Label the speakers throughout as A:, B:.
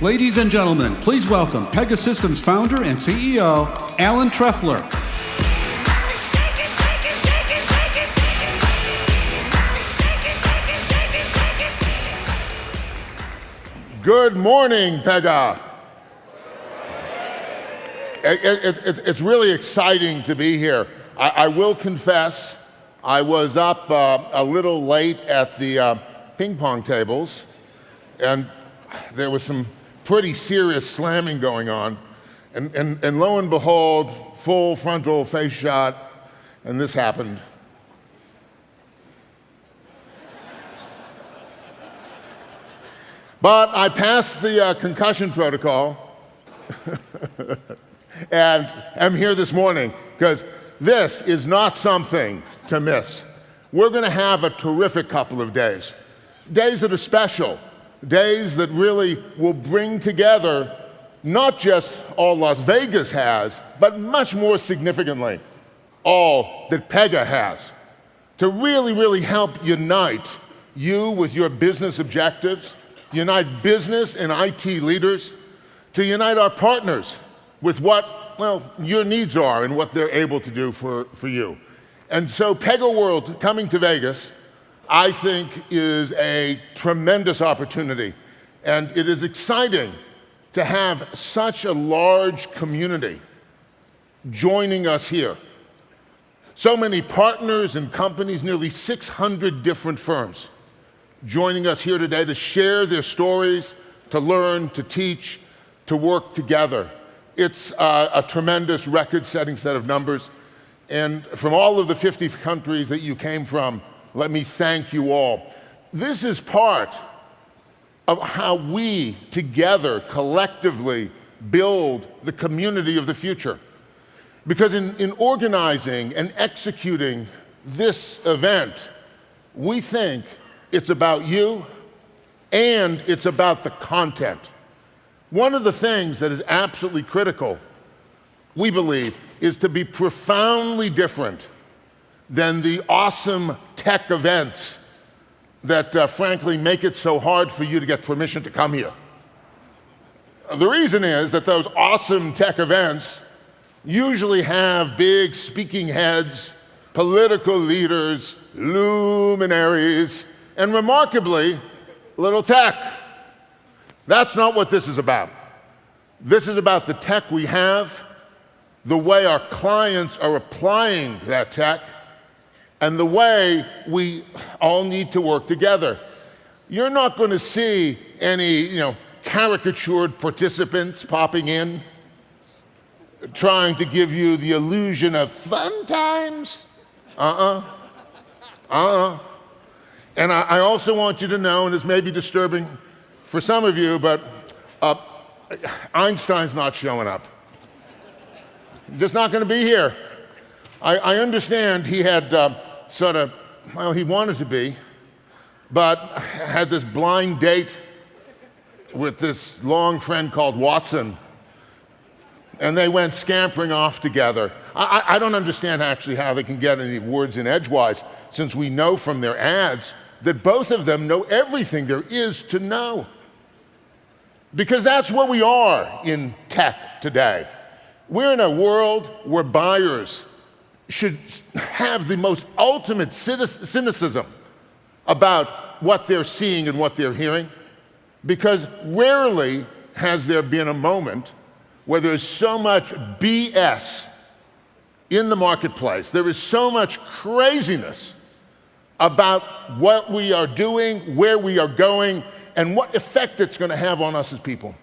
A: Ladies and gentlemen, please welcome Pegasystems founder and CEO, Alan Trefler.
B: Good morning, Pega. It's really exciting to be here. I will confess, I was up a little late at the ping pong tables, and there was some pretty serious slamming going on. And lo and behold, full frontal face shot, and this happened. But I passed the concussion protocol and am here this morning because this is not something to miss. We're going to have a terrific couple of days. Days that are special. Days that really will bring together not just all Las Vegas has, but much more significantly, all that Pega has. To really help unite you with your business objectives, unite business and IT leaders, to unite our partners with what, well, your needs are and what they're able to do for you. And so Pega World coming to Vegas, I think, is a tremendous opportunity. And it is exciting to have such a large community joining us here. So many partners and companies, nearly 600 different firms, joining us here today to share their stories, to learn, to teach, to work together. It's a tremendous record-setting set of numbers. And from all of the 50 countries that you came from, let me thank you all. This is part of how we together, collectively, build the community of the future. Because in organizing and executing this event, we think it's about you, and it's about the content. One of the things that is absolutely critical, we believe, is to be profoundly different than the awesome tech events that frankly make it so hard for you to get permission to come here. The reason is that those awesome tech events usually have big speaking heads, political leaders, luminaries, and remarkably, little tech. That's not what this is about. This is about the tech we have, the way our clients are applying that tech, and the way we all need to work together. You're not going to see any, caricatured participants popping in, trying to give you the illusion of fun times. And I also want you to know, and this may be disturbing for some of you, but Einstein's not showing up. Just not going to be here. I understand he had he wanted to be, but had this blind date with this long friend called Watson, and they went scampering off together. I don't understand actually how they can get any words in edgewise, since we know from their ads that both of them know everything there is to know. Because that's where we are in tech today. We're in a world where buyers should have the most ultimate cynicism about what they're seeing and what they're hearing, because rarely has there been a moment where there's so much BS in the marketplace. There is so much craziness about what we are doing, where we are going, and what effect it's going to have on us as people.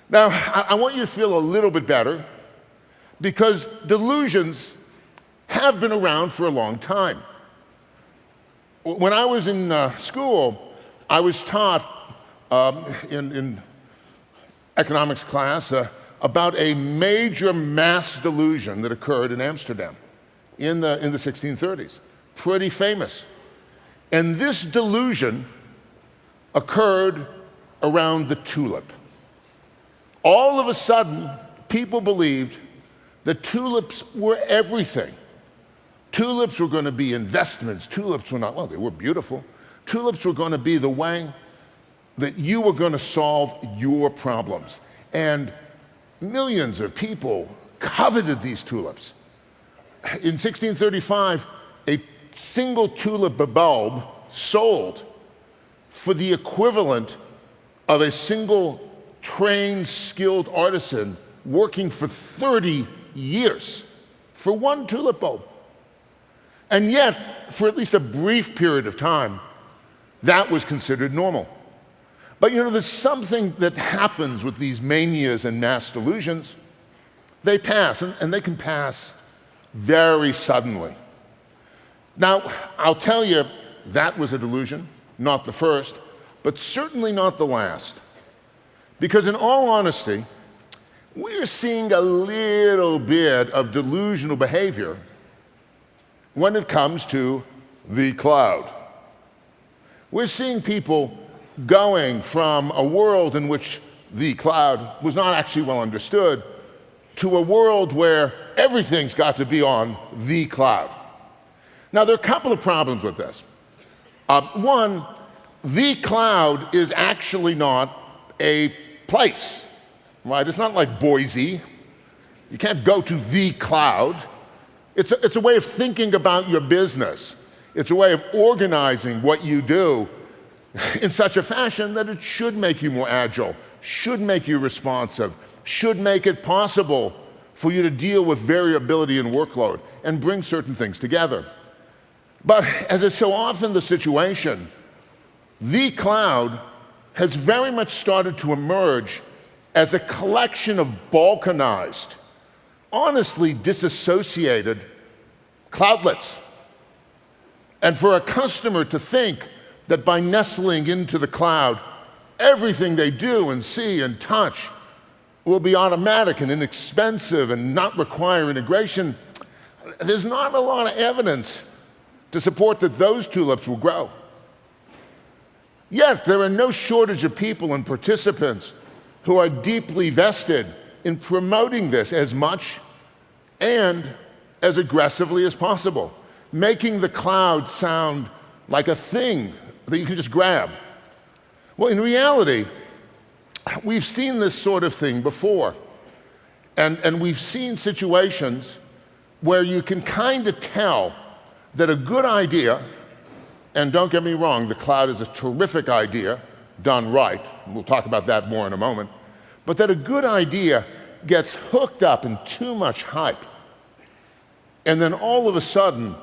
B: Now, I want you to feel a little bit better, because delusions have been around for a long time. When I was in school, I was taught in economics class about a major mass delusion that occurred in Amsterdam in the 1630s. Pretty famous. And this delusion occurred around the tulip. All of a sudden, people believed that tulips were everything. Tulips were going to be investments. Tulips were not, well, they were beautiful. Tulips were going to be the way that you were going to solve your problems. And millions of people coveted these tulips. In 1635, a single tulip bulb sold for the equivalent of a single trained, skilled artisan working for 30 years for one tulip bulb. And yet, for at least a brief period of time, that was considered normal. But you know, there's something that happens with these manias and mass delusions. They pass, and they can pass very suddenly. Now, I'll tell you, that was a delusion, not the first, but certainly not the last. Because in all honesty, we're seeing a little bit of delusional behavior when it comes to the cloud. We're seeing people going from a world in which the cloud was not actually well understood to a world where everything's got to be on the cloud. Now, there are a couple of problems with this. One, the cloud is actually not a place, right? It's not like Boise. You can't go to the cloud. It's a way of thinking about your business. It's a way of organizing what you do in such a fashion that it should make you more agile, should make you responsive, should make it possible for you to deal with variability in workload and bring certain things together. But as is so often the situation, the cloud has very much started to emerge as a collection of balkanized, honestly disassociated cloudlets. And for a customer to think that by nestling into the cloud, everything they do and see and touch will be automatic and inexpensive and not require integration, there's not a lot of evidence to support that those tulips will grow. Yet, there are no shortage of people and participants who are deeply vested in promoting this as much and as aggressively as possible, making the cloud sound like a thing that you can just grab. Well, in reality, we've seen this sort of thing before. And we've seen situations where you can kind of tell that a good idea, and don't get me wrong, the cloud is a terrific idea done right. We'll talk about that more in a moment. But that a good idea gets hooked up in too much hype. And then all of a sudden,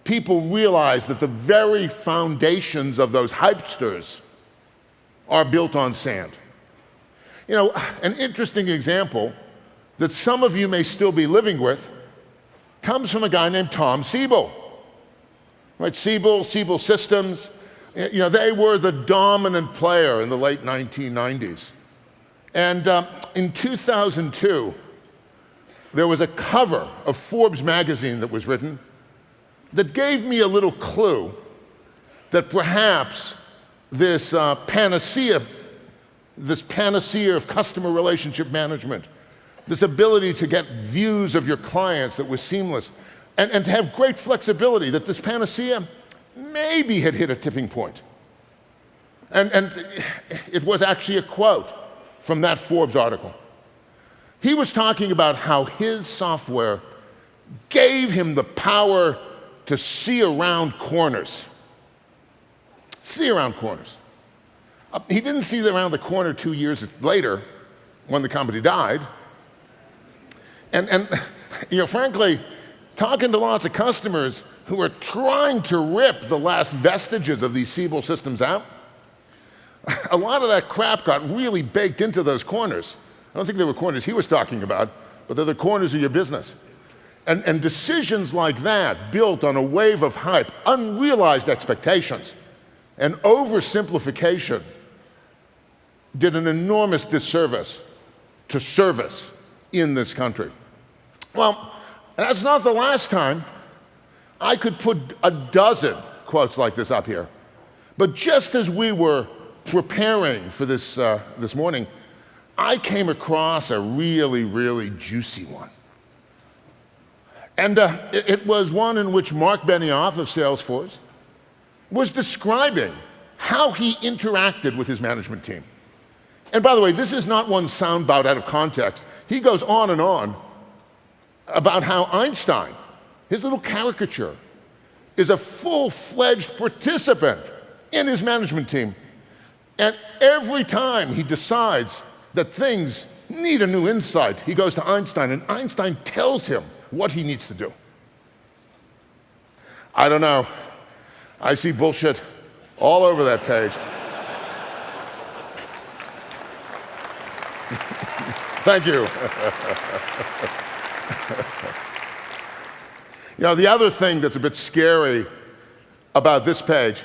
B: people realize that the very foundations of those hypesters are built on sand. You know, an interesting example that some of you may still be living with comes from a guy named Tom Siebel. Right, Siebel Systems, you know, they were the dominant player in the late 1990s. And in 2002, there was a cover of Forbes magazine that was written that gave me a little clue that perhaps this panacea of customer relationship management, this ability to get views of your clients that was seamless, and to have great flexibility, that this panacea maybe had hit a tipping point. And it was actually a quote from that Forbes article. He was talking about how his software gave him the power to see around corners. See around corners. He didn't see around the corner 2 years later when the company died. And you know, frankly, talking to lots of customers who are trying to rip the last vestiges of these Siebel systems out, a lot of that crap got really baked into those corners. I don't think they were corners he was talking about, but they're the corners of your business. And decisions like that, built on a wave of hype, unrealized expectations, and oversimplification, did an enormous disservice to service in this country. Well, that's not the last time. I could put a dozen quotes like this up here. But just as we were preparing for this morning, I came across a really, really juicy one. And it was one in which Mark Benioff of Salesforce was describing how he interacted with his management team. And by the way, this is not one soundbite out of context. He goes on and on about how Einstein, his little caricature, is a full-fledged participant in his management team. And every time he decides that things need a new insight, he goes to Einstein, and Einstein tells him what he needs to do. I don't know. I see bullshit all over that page. Thank you. You know, the other thing that's a bit scary about this page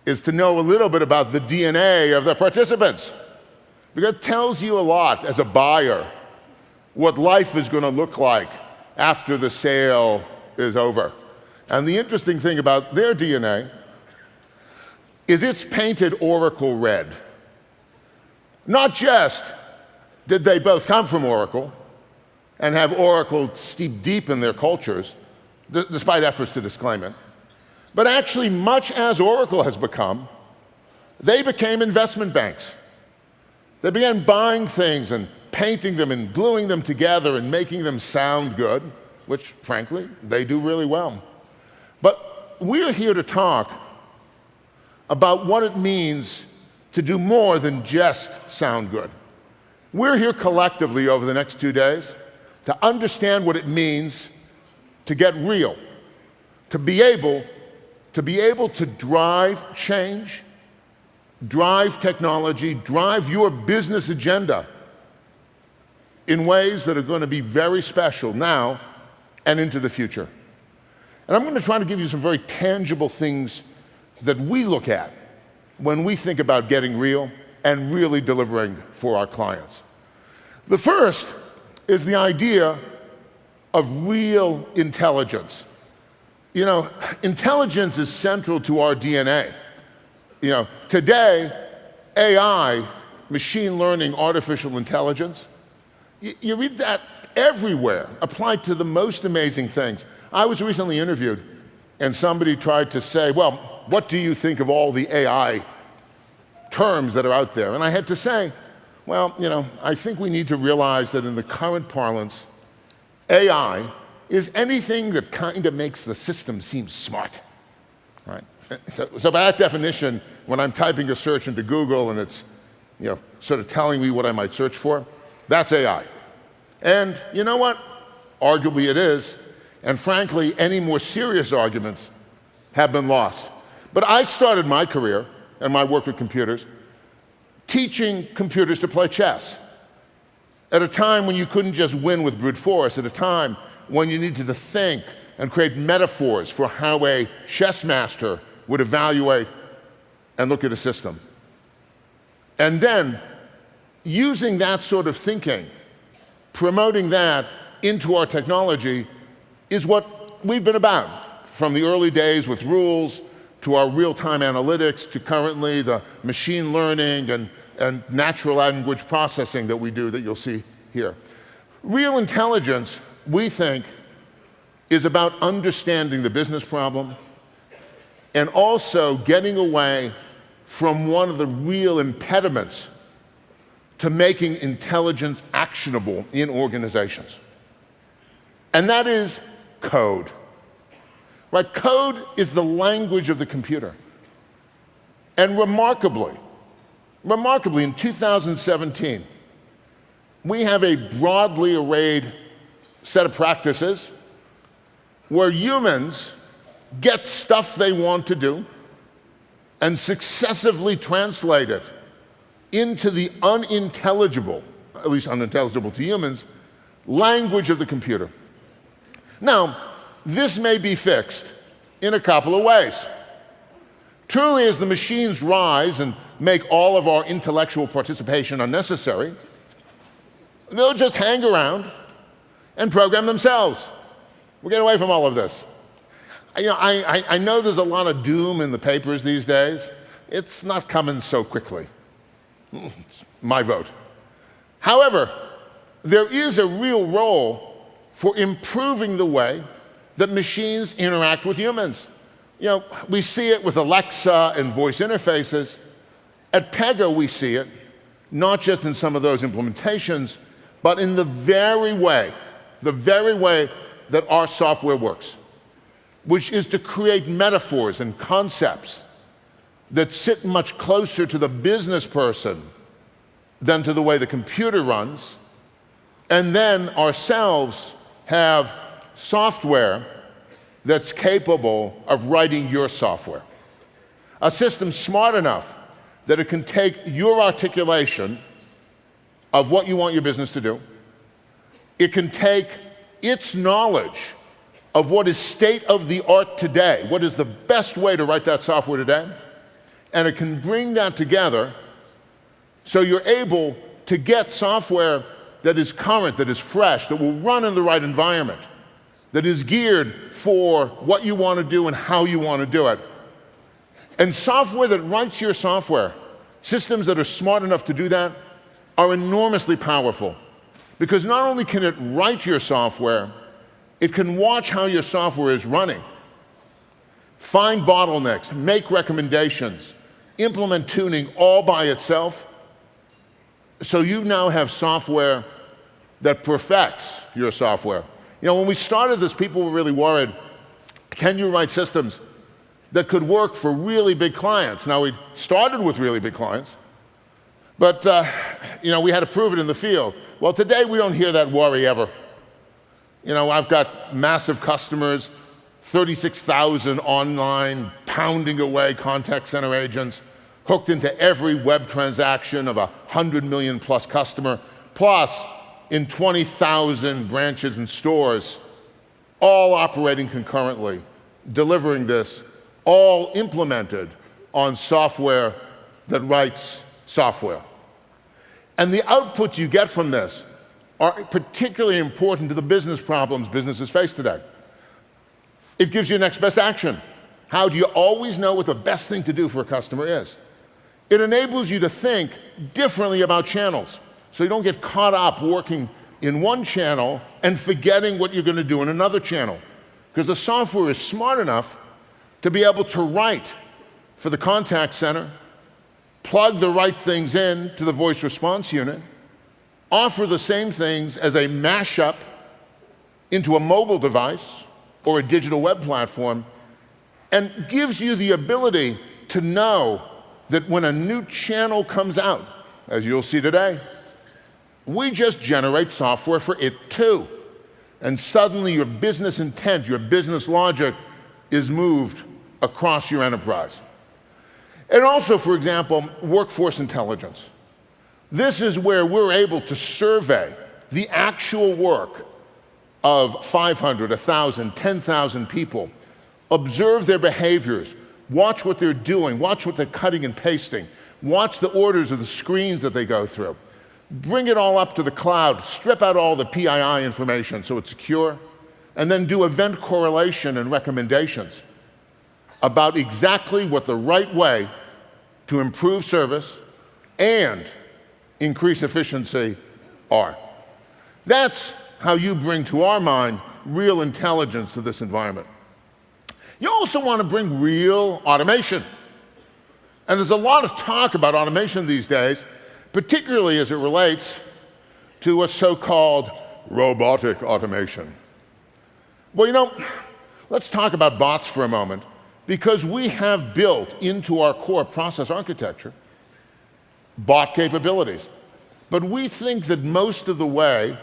B: is to know a little bit about the DNA of the participants. Because it tells you a lot as a buyer what life is going to look like after the sale is over. And the interesting thing about their DNA is it's painted Oracle red. Not just did they both come from Oracle and have Oracle steeped deep in their cultures, despite efforts to disclaim it, but actually, much as Oracle has become, they became investment banks. They began buying things and painting them and gluing them together and making them sound good, which, frankly, they do really well. But we're here to talk about what it means to do more than just sound good. We're here collectively over the next 2 days to understand what it means to get real, to be able to drive change, drive technology, drive your business agenda in ways that are going to be very special now and into the future. And I'm going to try to give you some very tangible things that we look at when we think about getting real and really delivering for our clients. The first is the idea of real intelligence. You know, intelligence is central to our DNA. You know, today, AI, machine learning, artificial intelligence, you read that everywhere, applied to the most amazing things. I was recently interviewed, and somebody tried to say, well, what do you think of all the AI terms that are out there? And I had to say, well, you know, I think we need to realize that in the current parlance, AI is anything that kind of makes the system seem smart, right? So by that definition, when I'm typing a search into Google and it's, you know, sort of telling me what I might search for, that's AI. And you know what? Arguably it is. And frankly, any more serious arguments have been lost. But I started my career and my work with computers teaching computers to play chess at a time when you couldn't just win with brute force, at a time when you needed to think and create metaphors for how a chess master would evaluate and look at a system. And then, using that sort of thinking, promoting that into our technology is what we've been about, from the early days with rules, to our real-time analytics, to currently the machine learning and natural language processing that we do that you'll see here. Real intelligence, we think, is about understanding the business problem and also getting away from one of the real impediments to making intelligence actionable in organizations. And that is code. Right? Code is the language of the computer. And remarkably, in 2017, we have a broadly arrayed set of practices where humans get stuff they want to do and successively translate it into the unintelligible, at least unintelligible to humans, language of the computer. Now, this may be fixed in a couple of ways. Truly, as the machines rise and make all of our intellectual participation unnecessary, they'll just hang around and program themselves. We'll get away from all of this. You know, I know there's a lot of doom in the papers these days. It's not coming so quickly. It's my vote. However, there is a real role for improving the way that machines interact with humans. We see it with Alexa and voice interfaces. At Pega, we see it not just in some of those implementations, but in the very way that our software works, which is to create metaphors and concepts that sit much closer to the business person than to the way the computer runs, and then ourselves have software that's capable of writing your software. A system smart enough that it can take your articulation of what you want your business to do. It can take its knowledge of what is state of the art today, what is the best way to write that software today, and it can bring that together so you're able to get software that is current, that is fresh, that will run in the right environment, that is geared for what you want to do and how you want to do it. And software that writes your software, systems that are smart enough to do that, are enormously powerful. Because not only can it write your software, it can watch how your software is running, find bottlenecks, make recommendations, implement tuning all by itself. So you now have software that perfects your software. When we started this, people were really worried, can you write systems that could work for really big clients? Now, we started with really big clients, but we had to prove it in the field. Well, today we don't hear that worry ever. I've got massive customers, 36,000 online, pounding away contact center agents, hooked into every web transaction of 100 million plus customer, plus in 20,000 branches and stores, all operating concurrently, delivering this, all implemented on software that writes software. And the outputs you get from this are particularly important to the business problems businesses face today. It gives you next best action. How do you always know what the best thing to do for a customer is? It enables you to think differently about channels, so you don't get caught up working in one channel and forgetting what you're going to do in another channel. Because the software is smart enough to be able to write for the contact center, plug the right things in to the voice response unit, offer the same things as a mashup into a mobile device or a digital web platform, and gives you the ability to know that when a new channel comes out, as you'll see today, we just generate software for it too. And suddenly your business intent, your business logic is moved across your enterprise. And also, for example, workforce intelligence. This is where we're able to survey the actual work of 500, 1,000, 10,000 people, observe their behaviors, watch what they're doing, watch what they're cutting and pasting, watch the orders of the screens that they go through, bring it all up to the cloud, strip out all the PII information so it's secure, and then do event correlation and recommendations about exactly what the right way to improve service and increase efficiency are. That's how you bring to our mind real intelligence to this environment. You also want to bring real automation. And there's a lot of talk about automation these days, particularly as it relates to a so-called robotic automation. Well, let's talk about bots for a moment, because we have built into our core process architecture bot capabilities. But we think that most of the way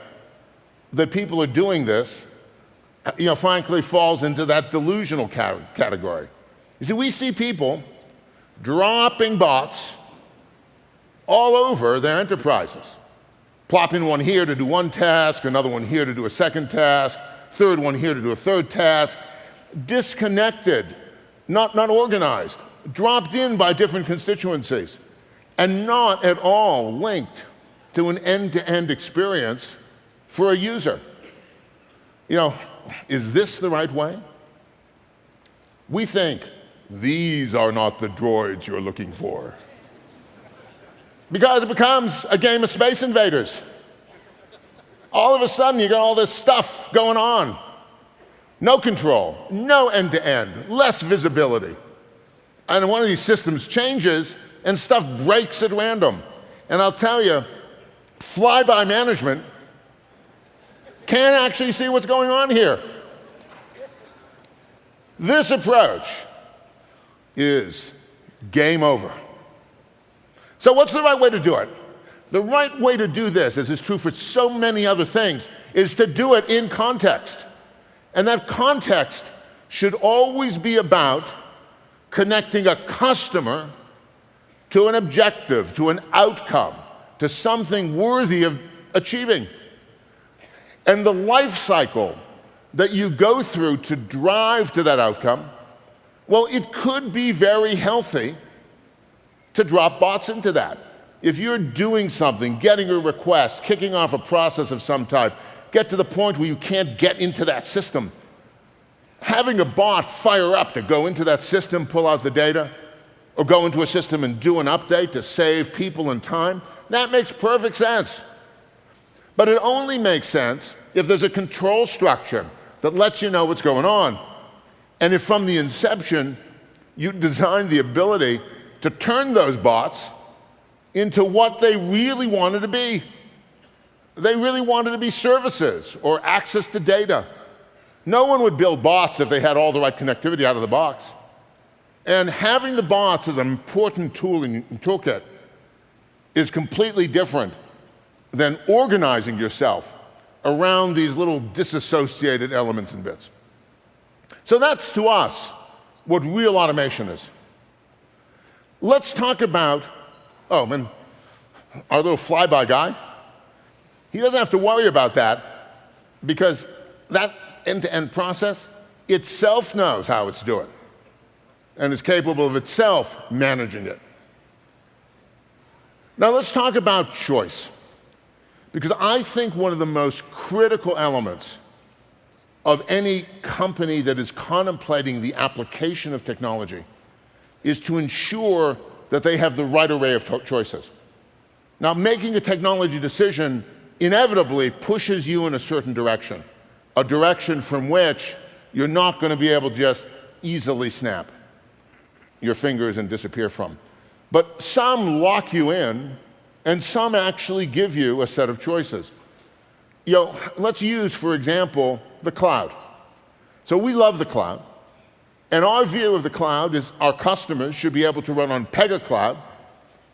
B: that people are doing this frankly falls into that delusional category. You see, we see people dropping bots all over their enterprises, plopping one here to do one task, another one here to do a second task, third one here to do a third task, disconnected, not organized, dropped in by different constituencies, and not at all linked to an end-to-end experience for a user. Is this the right way? We think these are not the droids you're looking for. Because it becomes a game of Space Invaders. All of a sudden, you got all this stuff going on. no control, no end-to-end, less visibility. And one of these systems changes and stuff breaks at random. And I'll tell you, flyby management can't actually see what's going on here. This approach is game over. So what's the right way to do it? The right way to do this, as is true for so many other things, is to do it in context. And that context should always be about connecting a customer to an objective, to an outcome, to something worthy of achieving. And the life cycle that you go through to drive to that outcome, well, it could be very healthy to drop bots into that. If you're doing something, getting a request, kicking off a process of some type, get to the point where you can't get into that system, having a bot fire up to go into that system, pull out the data, or go into a system and do an update to save people and time, that makes perfect sense. But it only makes sense if there's a control structure that lets you know what's going on. And if from the inception, you design the ability to turn those bots into what they really wanted to be. They really wanted to be services or access to data. No one would build bots if they had all the right connectivity out of the box. And having the bots as an important tool in your toolkit is completely different than organizing yourself around these little disassociated elements and bits. So that's, to us, what real automation is. Let's talk about, our little flyby guy. He doesn't have to worry about that because that end-to-end process itself knows how it's doing and is capable of itself managing it. Now let's talk about choice, because I think one of the most critical elements of any company that is contemplating the application of technology is to ensure that they have the right array of choices. Now, making a technology decision inevitably pushes you in a certain direction, a direction from which you're not going to be able to just easily snap your fingers and disappear from. But some lock you in, and some actually give you a set of choices. Let's use, for example, the cloud. So we love the cloud. And our view of the cloud is our customers should be able to run on Pega Cloud,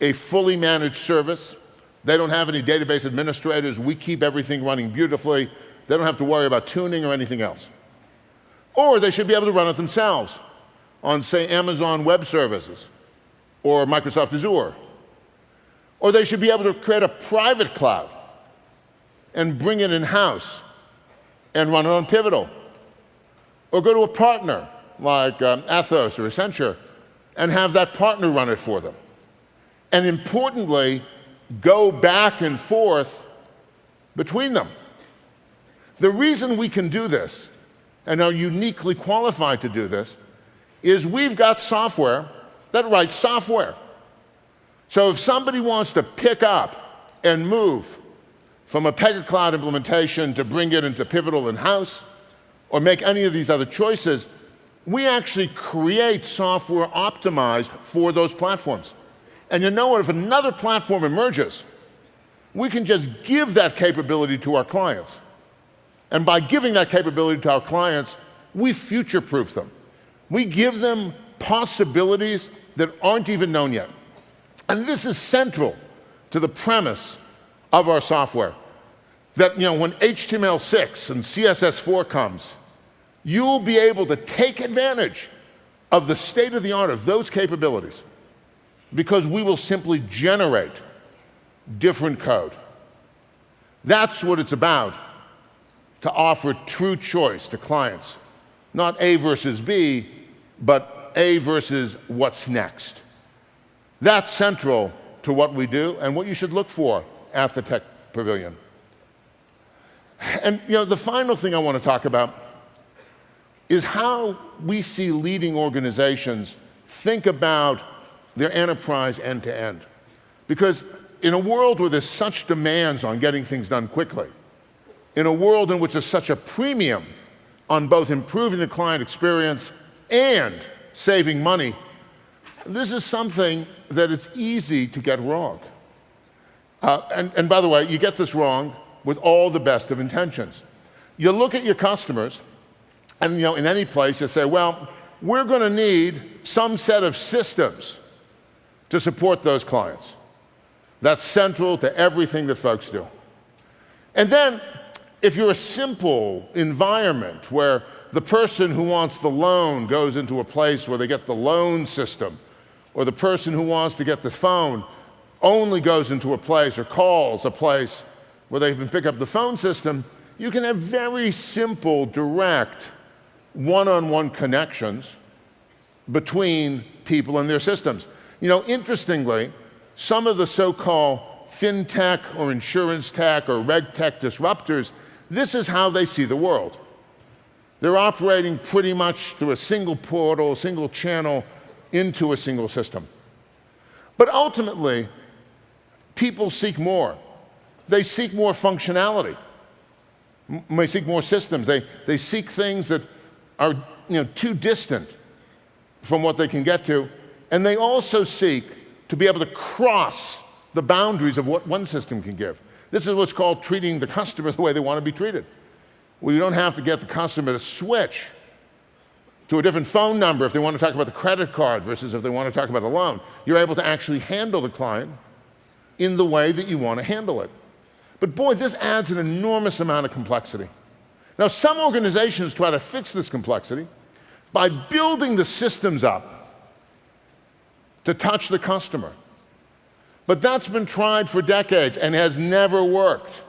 B: a fully managed service. They don't have any database administrators. We keep everything running beautifully. They don't have to worry about tuning or anything else. Or they should be able to run it themselves on, say, Amazon Web Services or Microsoft Azure. Or they should be able to create a private cloud and bring it in-house and run it on Pivotal. Or go to a partner like Athos or Accenture and have that partner run it for them. And importantly, go back and forth between them. The reason we can do this and are uniquely qualified to do this is we've got software that writes software. So if somebody wants to pick up and move from a Pega Cloud implementation to bring it into Pivotal in-house or make any of these other choices, we actually create software optimized for those platforms. And you know what? If another platform emerges, we can just give that capability to our clients. And by giving that capability to our clients, we future-proof them. We give them possibilities that aren't even known yet. And this is central to the premise of our software. That when HTML6 and CSS4 comes, you'll be able to take advantage of the state-of-the-art of those capabilities because we will simply generate different code. That's what it's about, to offer true choice to clients. Not A versus B, but A versus what's next. That's central to what we do and what you should look for at the Tech Pavilion. And the final thing I want to talk about is how we see leading organizations think about their enterprise end-to-end. Because in a world where there's such demands on getting things done quickly, in a world in which there's such a premium on both improving the client experience and saving money, this is something that it's easy to get wrong. And by the way, you get this wrong with all the best of intentions. You look at your customers, and in any place you say, well, we're going to need some set of systems to support those clients. That's central to everything that folks do. And then, if you're a simple environment where the person who wants the loan goes into a place where they get the loan system, or the person who wants to get the phone only goes into a place or calls a place where they can pick up the phone system, you can have very simple, direct, one-on-one connections between people and their systems. Interestingly, some of the so-called fintech or insurance tech or reg tech disruptors, this is how they see the world. They're operating pretty much through a single portal, a single channel, into a single system. But ultimately, people seek more. They seek more functionality. They seek more systems. They seek things that are too distant from what they can get to. And they also seek to be able to cross the boundaries of what one system can give. This is what's called treating the customer the way they want to be treated. Well, you don't have to get the customer to switch to a different phone number if they want to talk about the credit card versus if they want to talk about a loan. You're able to actually handle the client in the way that you want to handle it. But boy, this adds an enormous amount of complexity. Now, some organizations try to fix this complexity by building the systems up to touch the customer. But that's been tried for decades and has never worked,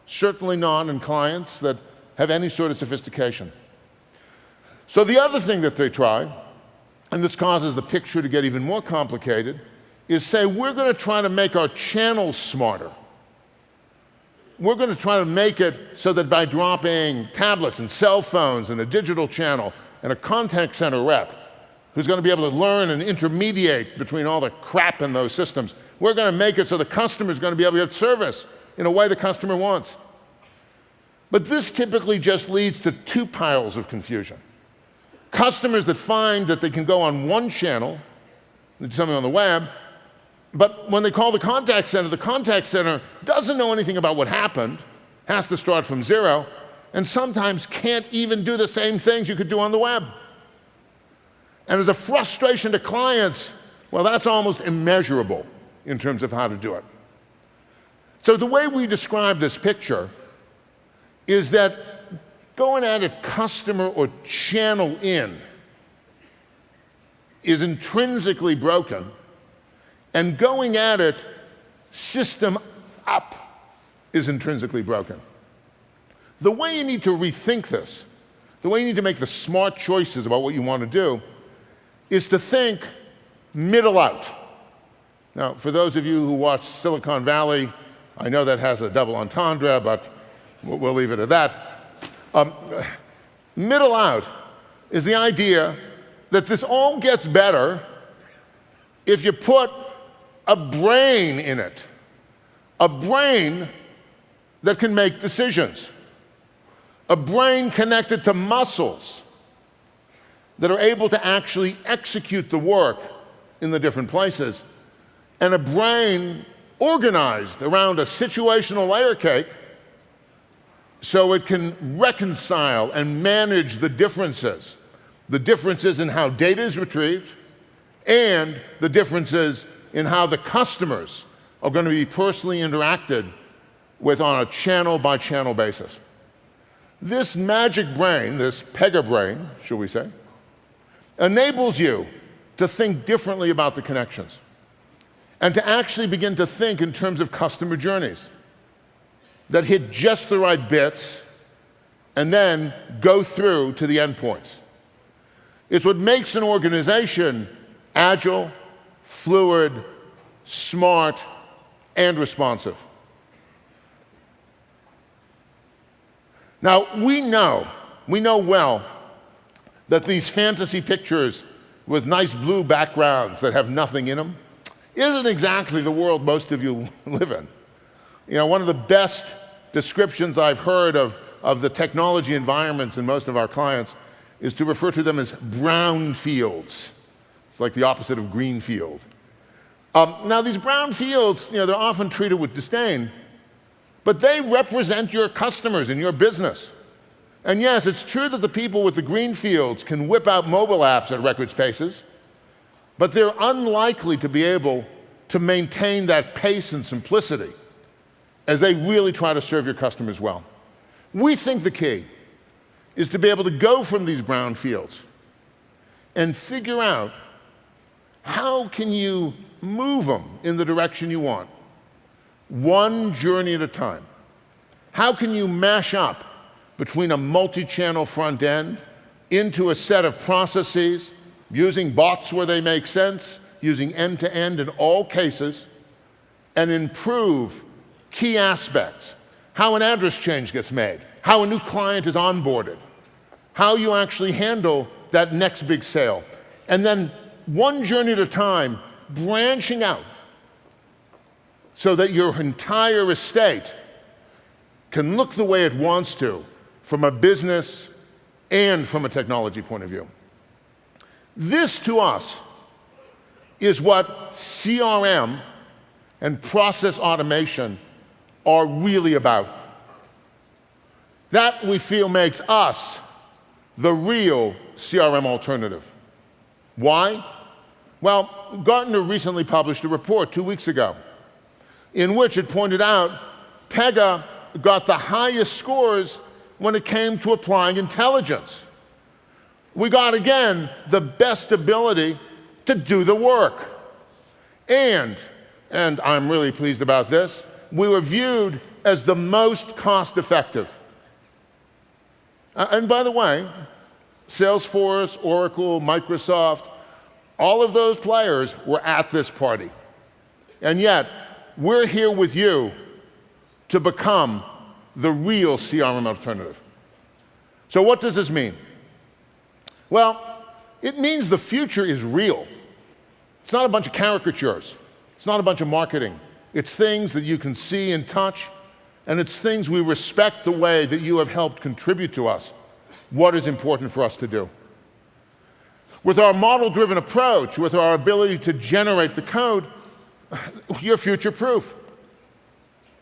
B: certainly not in clients that have any sort of sophistication. So the other thing that they try, and this causes the picture to get even more complicated, is say, we're going to try to make our channels smarter. We're going to try to make it so that by dropping tablets and cell phones and a digital channel and a contact center rep who's going to be able to learn and intermediate between all the crap in those systems, we're going to make it so the customer is going to be able to get service in a way the customer wants. But this typically just leads to two piles of confusion. Customers that find that they can go on one channel, do something on the web, but when they call the contact center doesn't know anything about what happened, has to start from zero, and sometimes can't even do the same things you could do on the web. And as a frustration to clients, well, that's almost immeasurable in terms of how to do it. So the way we describe this picture is that going at it customer or channel in is intrinsically broken, and going at it system up is intrinsically broken. The way you need to rethink this, the way you need to make the smart choices about what you want to do, is to think middle out. Now, for those of you who watch Silicon Valley, I know that has a double entendre, but we'll leave it at that. Middle out is the idea that this all gets better if you put a brain in it, a brain that can make decisions, a brain connected to muscles that are able to actually execute the work in the different places, and a brain organized around a situational layer cake so it can reconcile and manage the differences in how data is retrieved and the differences in how the customers are going to be personally interacted with on a channel-by-channel basis. This magic brain, this Pega brain, shall we say, enables you to think differently about the connections and to actually begin to think in terms of customer journeys that hit just the right bits and then go through to the endpoints. It's what makes an organization agile, fluid, smart, and responsive. Now, we know well that these fantasy pictures with nice blue backgrounds that have nothing in them isn't exactly the world most of you live in. One of the best descriptions I've heard of of the technology environments in most of our clients is to refer to them as brown fields. It's like the opposite of green field. Now, these brown fields, they're often treated with disdain, but they represent your customers and your business. And yes, it's true that the people with the green fields can whip out mobile apps at record paces, but they're unlikely to be able to maintain that pace and simplicity as they really try to serve your customers well. We think the key is to be able to go from these brown fields and figure out how can you move them in the direction you want, one journey at a time. How can you mash up between a multi-channel front end into a set of processes, using bots where they make sense, using end-to-end in all cases, and improve key aspects, how an address change gets made, how a new client is onboarded, how you actually handle that next big sale. And then one journey at a time, branching out so that your entire estate can look the way it wants to from a business and from a technology point of view. This, to us, is what CRM and process automation are really about. That, we feel, makes us the real CRM alternative. Why? Well, Gartner recently published a report 2 weeks ago in which it pointed out Pega got the highest scores when it came to applying intelligence. We got, again, the best ability to do the work. And I'm really pleased about this, we were viewed as the most cost-effective. And by the way, Salesforce, Oracle, Microsoft, all of those players were at this party. And yet, we're here with you to become the real CRM alternative. So what does this mean? Well, it means the future is real. It's not a bunch of caricatures. It's not a bunch of marketing. It's things that you can see and touch, and it's things we respect the way that you have helped contribute to us what is important for us to do. With our model-driven approach, with our ability to generate the code, you're future-proof.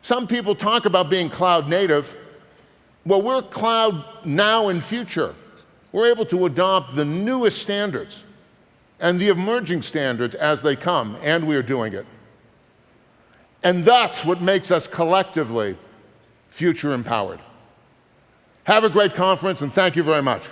B: Some people talk about being cloud native. Well, we're cloud now and future. We're able to adopt the newest standards and the emerging standards as they come, and we are doing it. And that's what makes us collectively future empowered. Have a great conference, and thank you very much.